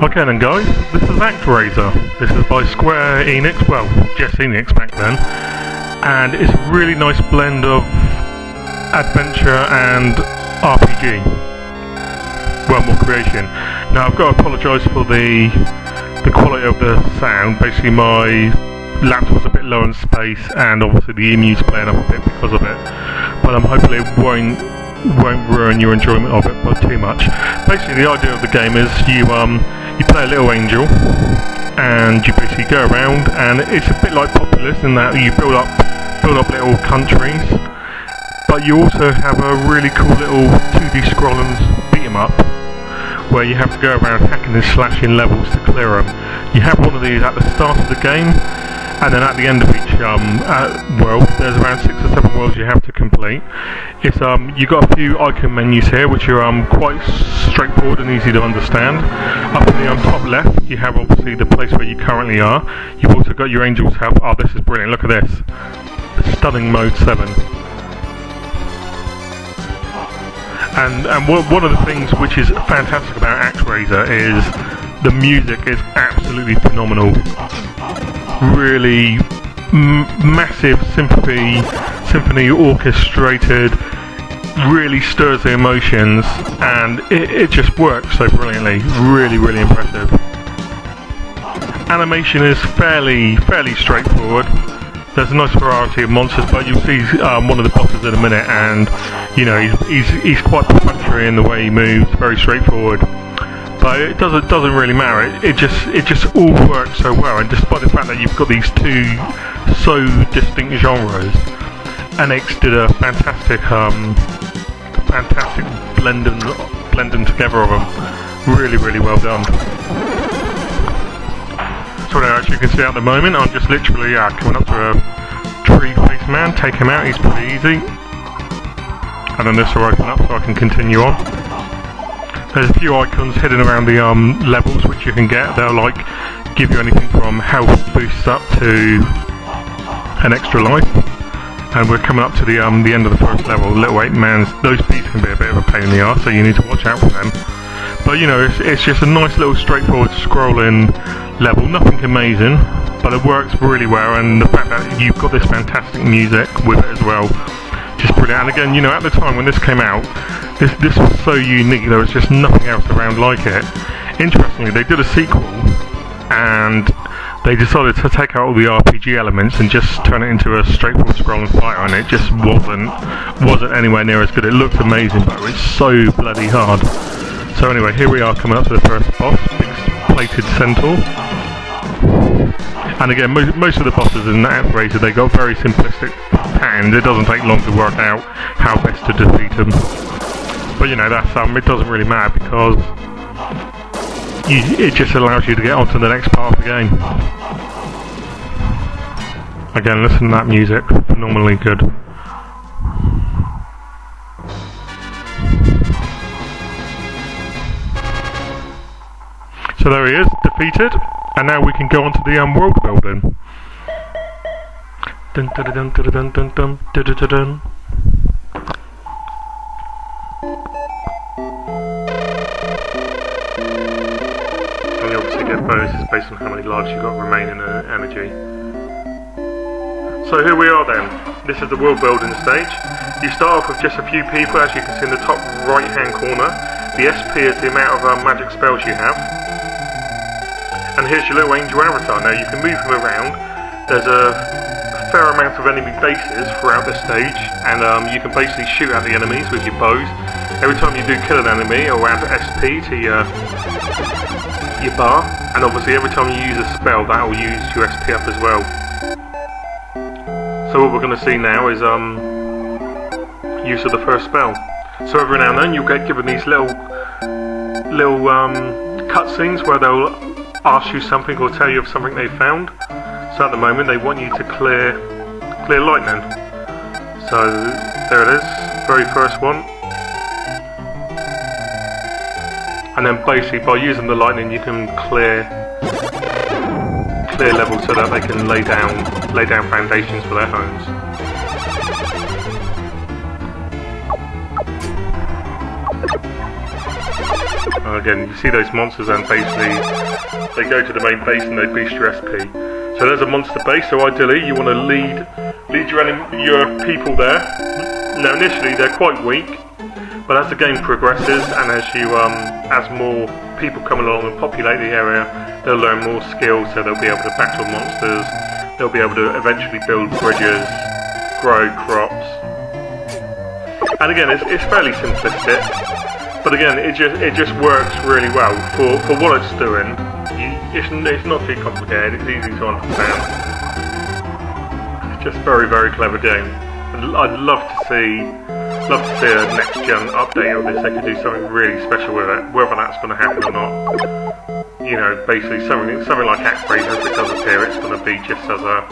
Okay then guys, this is ActRaiser. This is by Square Enix, well, just Enix back then. And it's a really nice blend of adventure and RPG. Well, more creation. Now I've got to apologise for the quality of the sound. Basically my laptop's a bit low in space and obviously the emu's playing up a bit because of it. But hopefully it won't ruin your enjoyment of it by too much. Basically the idea of the game is you play a little angel and you basically go around, and it's a bit like Populous in that you build up little countries, but you also have a really cool little 2D scrolling beat 'em up where you have to go around hacking and slashing levels to clear them. You have one of these at the start of the game, and then at the end of each world, there's around 6 or 7 worlds you have to complete. It's you've got a few icon menus here, which are quite straightforward and easy to understand. Up in the top left, you have obviously the place where you currently are. You've also got your Angel's Help. Oh, this is brilliant! Look at this, stunning mode 7. And one of the things which is fantastic about ActRaiser is the music is absolutely phenomenal. Really massive symphony orchestrated, really stirs the emotions, and it just works so brilliantly. Really impressive. Animation is fairly straightforward. There's a nice variety of monsters, but you'll see one of the bosses in a minute, and you know he's quite perfunctory in the way he moves, very straightforward. But it doesn't really matter. It just all works so well, and despite the fact that you've got these two so distinct genres, Enix did a fantastic blending together of them. Really well done. So now, as you can see at the moment, I'm just literally coming up to a tree-faced man, take him out. He's pretty easy, and then this will open up so I can continue on. There's a few icons hidden around the levels which you can get. They'll like give you anything from health boosts up to an extra life. And we're coming up to the end of the first level. Little 8 mans. Those beasts can be a bit of a pain in the arse, so you need to watch out for them. But you know, it's just a nice little straightforward scrolling level. Nothing amazing, but it works really well. And the fact that you've got this fantastic music with it as well, just brilliant. And again, you know, at the time when this came out, this was so unique. There was just nothing else around like it. Interestingly, they did a sequel, and they decided to take out all the RPG elements and just turn it into a straightforward scrolling fighter, and it just wasn't anywhere near as good. It looked amazing, but it was so bloody hard. So anyway, here we are coming up to the first boss, big plated centaur. And again, most of the bosses in ActRaiser, they got very simplistic patterns. It doesn't take long to work out how best to defeat them. But you know, that's it doesn't really matter, because it just allows you to get on to the next part of the game. Again, listen to that music, phenomenally good. So there he is, defeated, and now we can go on to the world building. Dun dun dun dun dun dun dun dun dun dun. And you obviously get bonuses based on how many lives you've got remaining energy. So here we are then. This is the world building stage. You start off with just a few people, as you can see in the top right hand corner. The SP is the amount of magic spells you have. And here's your little angel avatar. Now you can move him around. There's a fair amount of enemy bases throughout the stage, and you can basically shoot at the enemies with your bows. Every time you do kill an enemy, it'll add SP to your bar, and obviously every time you use a spell, that will use your SP up as well. So what we're going to see now is use of the first spell. So every now and then you'll get given these little cutscenes where they'll ask you something or tell you of something they found. So at the moment they want you to clear lightning. So there it is, very first one. And then basically by using the lightning you can clear levels so that they can lay down foundations for their homes. again, you see those monsters and basically they go to the main base and they boost your SP. So there's a monster base, so ideally you want to lead your people there. Now initially they're quite weak, but as the game progresses and as more people come along and populate the area, they'll learn more skills, so they'll be able to battle monsters, they'll be able to eventually build bridges, grow crops. And again, it's fairly simplistic, but again, it just works really well for what it's doing. It's not too complicated. It's easy to understand. It's just very clever game. I'd love to see a next gen update of this. They could do something really special with it. Whether that's going to happen or not, you know, basically something like ActRaiser. If it does appear, it's going to be just as an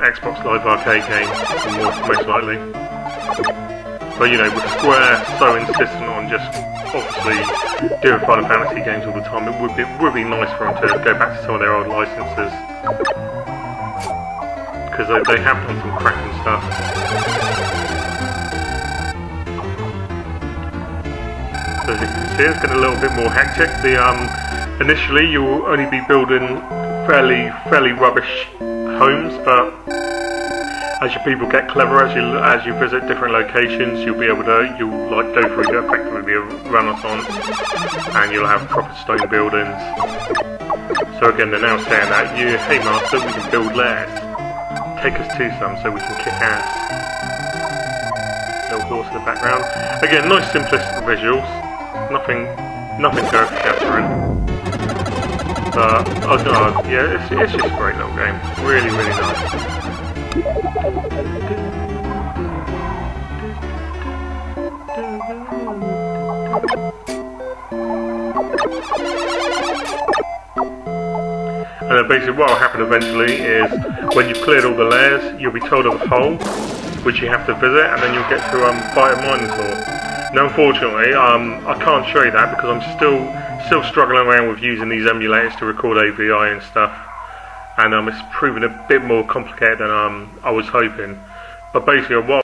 Xbox Live Arcade game, most likely. But you know, with Square so insistent on just obviously doing Final Fantasy games all the time, it would be nice for them to go back to some of their old licenses, because they have done some cracking stuff. So as you can see, it's getting a little bit more hectic. Initially you'll only be building fairly rubbish homes, but as your people get clever, as you visit different locations, you'll go through effectively a renaissance, and you'll have proper stone buildings. So again, they're now saying that hey master, we can build lairs. Take us to some so we can kick ass. Little horse in the background. Again, nice simplistic visuals. Nothing earth-shattering. But yeah, it's just a great little game. Really nice. And then basically what will happen eventually is when you've cleared all the layers, you'll be told of a hole which you have to visit, and then you'll get to fight a minotaur. Now unfortunately, I can't show you that because I'm still struggling around with using these emulators to record AVI and stuff, and it's proven a bit more complicated than I was hoping. But basically what